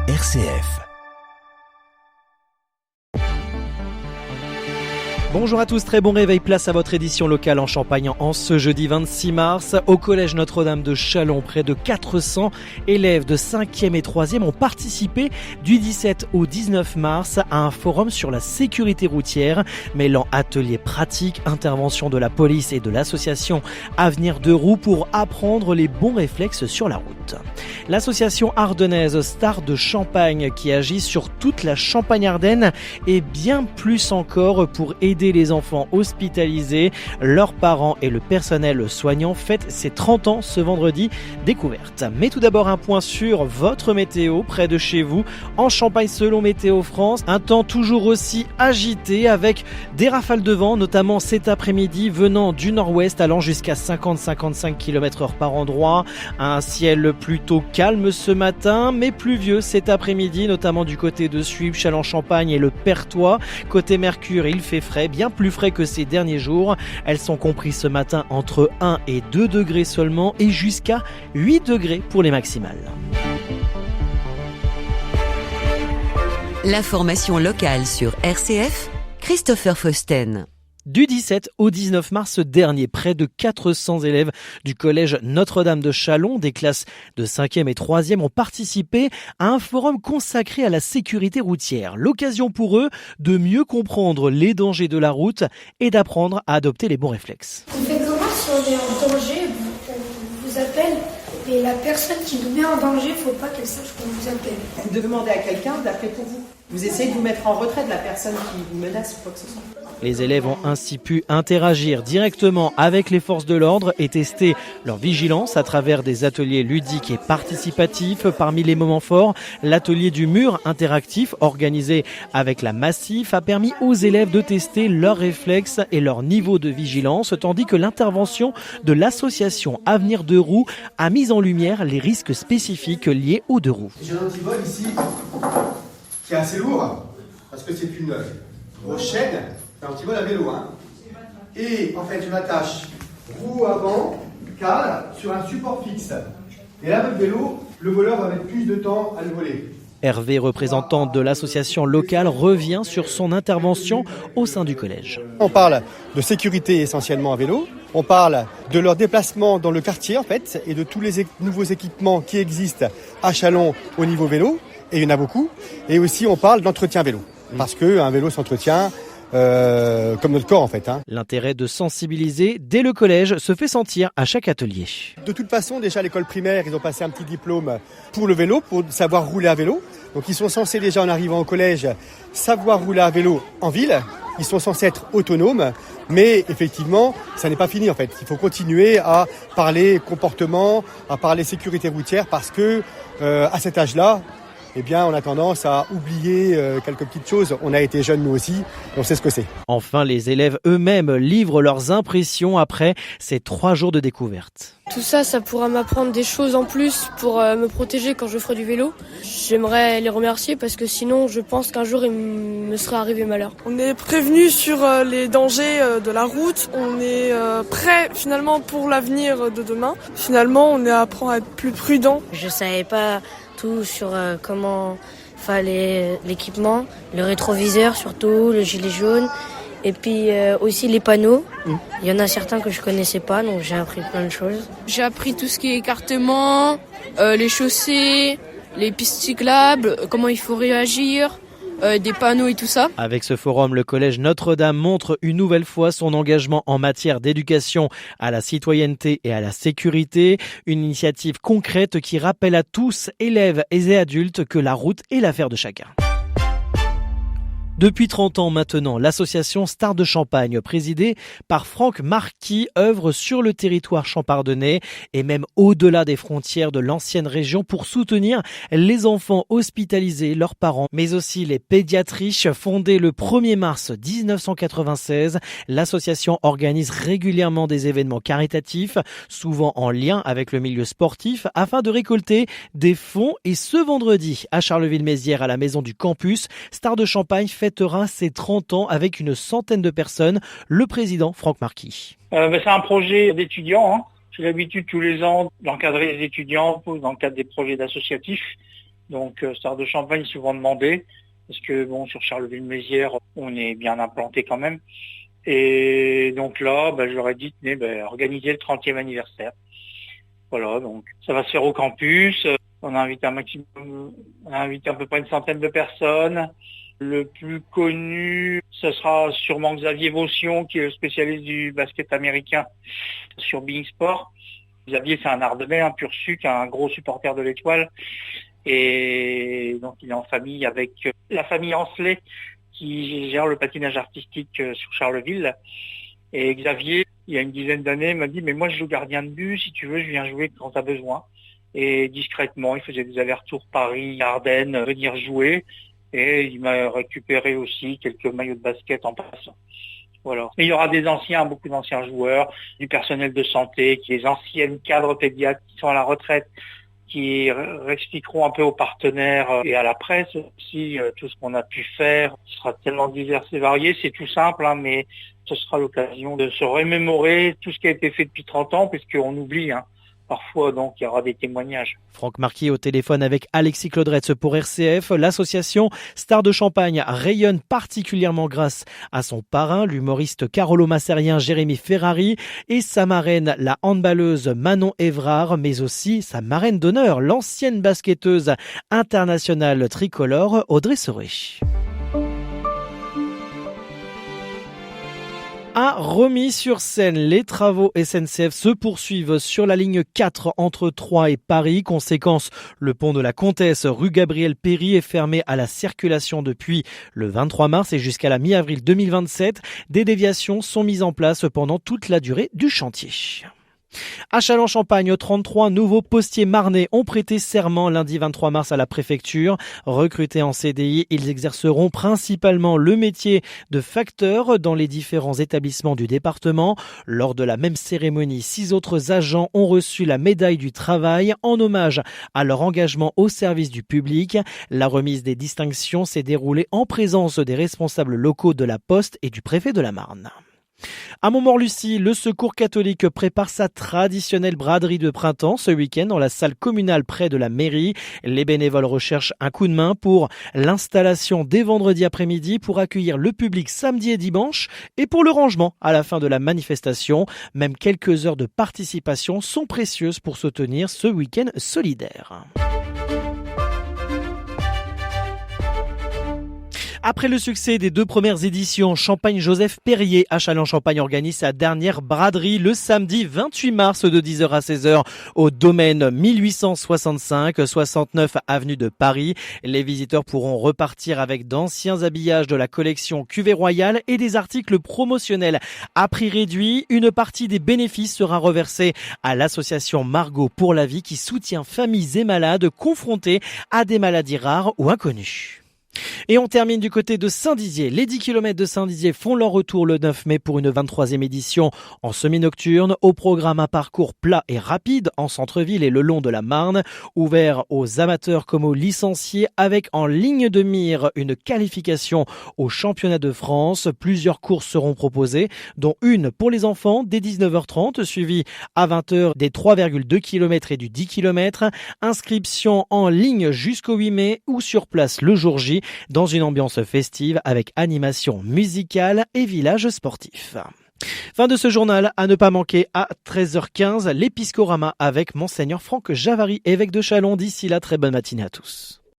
RCF. Bonjour à tous, très bon réveil, place à votre édition locale en Champagne en ce jeudi 26 mars. Au collège Notre-Dame de Châlons, près de 400 élèves de 5e et 3e ont participé du 17 au 19 mars à un forum sur la sécurité routière, mêlant ateliers pratiques, intervention de la police et de l'association Avenir de Roue pour apprendre les bons réflexes sur la route. L'association ardennaise Stars de Champagne, qui agit sur toute la Champagne-Ardenne et bien plus encore pour aider les enfants hospitalisés, leurs parents et le personnel soignant, fête ses 30 ans ce vendredi, découverte. Mais tout d'abord un point sur votre météo près de chez vous. En Champagne selon Météo France, un temps toujours aussi agité avec des rafales de vent, notamment cet après-midi venant du nord-ouest allant jusqu'à 50-55 km/h par endroit. Un ciel plutôt calme ce matin mais pluvieux cet après-midi, notamment du côté de Suippes, Châlons-Champagne et le Perthois. Côté Mercure, il fait frais, bien plus frais que ces derniers jours. Elles sont comprises ce matin entre 1 et 2 degrés seulement et jusqu'à 8 degrés pour les maximales. L'information locale sur RCF, Christopher Fausten. Du 17 au 19 mars dernier, près de 400 élèves du collège Notre-Dame de Châlons, des classes de 5e et 3e, ont participé à un forum consacré à la sécurité routière. L'occasion pour eux de mieux comprendre les dangers de la route et d'apprendre à adopter les bons réflexes. On fait comment si on est en danger, on vous appelle et la personne qui nous met en danger, il ne faut pas qu'elle sache qu'on vous appelle. Vous devez demander à quelqu'un d'appeler pour vous. Vous essayez de vous mettre en retrait de la personne qui vous menace ou quoi que ce soit. Les élèves ont ainsi pu interagir directement avec les forces de l'ordre et tester leur vigilance à travers des ateliers ludiques et participatifs. Parmi les moments forts, l'atelier du mur interactif organisé avec la Massif a permis aux élèves de tester leurs réflexes et leur niveau de vigilance, tandis que l'intervention de l'association Avenir de Roue a mis en lumière les risques spécifiques liés aux deux roues. J'ai un antivol ici qui est assez lourd parce que c'est une grosse chaîne. C'est un antivol à vélo. Et en fait, je m'attache roue avant, cale, sur un support fixe. Et là, votre vélo, le voleur va mettre plus de temps à le voler. Hervé, représentant de l'association locale, revient sur son intervention au sein du collège. On parle de sécurité essentiellement à vélo. On parle de leur déplacement dans le quartier en fait et de tous les nouveaux équipements qui existent à Châlons au niveau vélo. Et il y en a beaucoup. Et aussi, on parle d'entretien vélo. Parce qu'un vélo s'entretient comme notre corps en fait. L'intérêt de sensibiliser dès le collège se fait sentir à chaque atelier. De toute façon, déjà à l'école primaire, ils ont passé un petit diplôme pour le vélo, pour savoir rouler à vélo. Donc ils sont censés déjà en arrivant au collège savoir rouler à vélo en ville. Ils sont censés être autonomes, mais effectivement, ça n'est pas fini en fait. Il faut continuer à parler comportement, à parler sécurité routière parce que à cet âge-là, eh bien, on a tendance à oublier quelques petites choses. On a été jeunes nous aussi, on sait ce que c'est. Enfin, les élèves eux-mêmes livrent leurs impressions après ces 3 jours de découverte. Tout ça, ça pourra m'apprendre des choses en plus pour me protéger quand je ferai du vélo. J'aimerais les remercier parce que sinon, je pense qu'un jour, il me serait arrivé malheur. On est prévenu sur les dangers de la route. On est prêt finalement pour l'avenir de demain. Finalement, on apprend à être plus prudent. Je savais pas tout sur comment fallait l'équipement, le rétroviseur surtout, le gilet jaune et puis aussi les panneaux. Il y en a certains que je connaissais pas, donc j'ai appris plein de choses. J'ai appris tout ce qui est écartement, les chaussées, les pistes cyclables, comment il faut réagir, des panneaux et tout ça. Avec ce forum, le collège Notre-Dame montre une nouvelle fois son engagement en matière d'éducation à la citoyenneté et à la sécurité. Une initiative concrète qui rappelle à tous, élèves et adultes, que la route est l'affaire de chacun. Depuis 30 ans maintenant, l'association Stars de Champagne, présidée par Franck Marquis, œuvre sur le territoire champardonnais et même au-delà des frontières de l'ancienne région pour soutenir les enfants hospitalisés, leurs parents, mais aussi les pédiatriches. Fondée le 1er mars 1996, l'association organise régulièrement des événements caritatifs, souvent en lien avec le milieu sportif, afin de récolter des fonds. Et ce vendredi, à Charleville-Mézières, à la maison du campus, Stars de Champagne fêtera ses 30 ans avec une centaine de personnes. Le président Franck Marquis. C'est un projet d'étudiants. J'ai l'habitude tous les ans d'encadrer les étudiants dans le cadre des projets d'associatifs. Donc Stars de Champagne est souvent demandé, parce que bon, sur Charleville-Mézières, on est bien implanté quand même. Et donc là, je leur ai dit, organisez le 30e anniversaire. Voilà, donc ça va se faire au campus. On a invité on a invité à peu près une centaine de personnes. Le plus connu, ce sera sûrement Xavier Vaution, qui est le spécialiste du basket américain sur Bein Sport. Xavier, c'est un Ardennais, un pur sucre, un gros supporter de l'Étoile. Et donc, il est en famille avec la famille Ancelet, qui gère le patinage artistique sur Charleville. Et Xavier, il y a une dizaine d'années, m'a dit, mais moi, je joue gardien de but, si tu veux, je viens jouer quand tu as besoin. Et discrètement, il faisait des allers-retours Paris, Ardennes, venir jouer. Et il m'a récupéré aussi quelques maillots de basket en passant. Voilà. Et il y aura des anciens, beaucoup d'anciens joueurs, du personnel de santé, qui est anciennes cadres pédiatres qui sont à la retraite, qui expliqueront un peu aux partenaires et à la presse aussi tout ce qu'on a pu faire. Ce sera tellement divers et varié, c'est tout simple, mais ce sera l'occasion de se remémorer tout ce qui a été fait depuis 30 ans, puisqu'on oublie, parfois, donc il y aura des témoignages. Franck Marquier au téléphone avec Alexis Claudretz pour RCF. L'association Stars de Champagne rayonne particulièrement grâce à son parrain, l'humoriste Carolo Masserien Jérémy Ferrari, et sa marraine, la handballeuse Manon Évrard, mais aussi sa marraine d'honneur, l'ancienne basketteuse internationale tricolore Audrey Soré. À Romilly-sur-Seine, les travaux SNCF se poursuivent sur la ligne 4 entre Troyes et Paris. Conséquence, le pont de la Comtesse rue Gabriel-Péri est fermé à la circulation depuis le 23 mars et jusqu'à la mi-avril 2027. Des déviations sont mises en place pendant toute la durée du chantier. À Châlons-Champagne, 33 nouveaux postiers marnais ont prêté serment lundi 23 mars à la préfecture. Recrutés en CDI, ils exerceront principalement le métier de facteur dans les différents établissements du département. Lors de la même cérémonie, 6 autres agents ont reçu la médaille du travail en hommage à leur engagement au service du public. La remise des distinctions s'est déroulée en présence des responsables locaux de la Poste et du préfet de la Marne. À Montmort-Lucie, le Secours catholique prépare sa traditionnelle braderie de printemps ce week-end dans la salle communale près de la mairie. Les bénévoles recherchent un coup de main pour l'installation dès vendredi après-midi pour accueillir le public samedi et dimanche et pour le rangement à la fin de la manifestation. Même quelques heures de participation sont précieuses pour soutenir ce week-end solidaire. Après le succès des 2 premières éditions, Champagne-Joseph Perrier à Châlons-Champagne organise sa dernière braderie le samedi 28 mars de 10h à 16h au domaine 1865, 69 avenue de Paris. Les visiteurs pourront repartir avec d'anciens habillages de la collection Cuvée Royale et des articles promotionnels à prix réduit. Une partie des bénéfices sera reversée à l'association Margot pour la vie qui soutient familles et malades confrontés à des maladies rares ou inconnues. Et on termine du côté de Saint-Dizier. Les 10 km de Saint-Dizier font leur retour le 9 mai pour une 23e édition en semi-nocturne. Au programme, un parcours plat et rapide en centre-ville et le long de la Marne, ouvert aux amateurs comme aux licenciés, avec en ligne de mire une qualification au championnat de France. Plusieurs courses seront proposées, dont une pour les enfants dès 19h30, suivie à 20h des 3,2 km et du 10 km. Inscription en ligne jusqu'au 8 mai ou sur place le jour J, dans une ambiance festive avec animation musicale et village sportif. Fin de ce journal, à ne pas manquer à 13h15, l'Épiscorama avec Monseigneur Franck Javary, évêque de Châlons. D'ici là, très bonne matinée à tous.